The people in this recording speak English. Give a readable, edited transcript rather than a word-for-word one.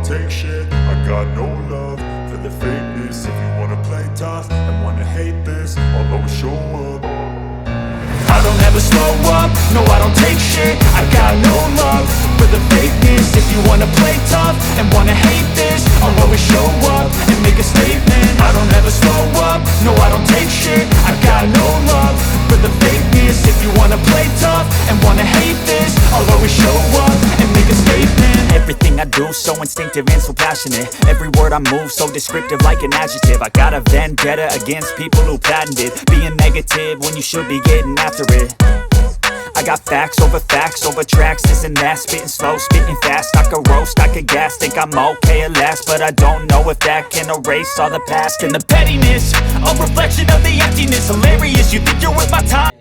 take shit. I got no love for the fakeness. If you wanna play tough and wanna hate this, I'll always show up. I don't ever slow up, no I don't take shit. I got no love for the fakeness. If you wanna play tough and wanna hate this, I'll always show up and make a statement. I don't ever slow up, no I don't take shit. I got no love for the fakeness. If you wanna play tough and wanna hate this, I'll always show up and make a statement. Everything I do so instinctive and so passionate. Every word I move so descriptive like an adjective. I got a vendetta against people who patented being negative when you should be getting after it. I got facts over tracks, this and that. Spitting slow, spitting fast. I could roast, I could gas. Think I'm okay at last, but I don't know if that can erase all the past. And the pettiness, a reflection of the emptiness. Hilarious, you think you're worth my time.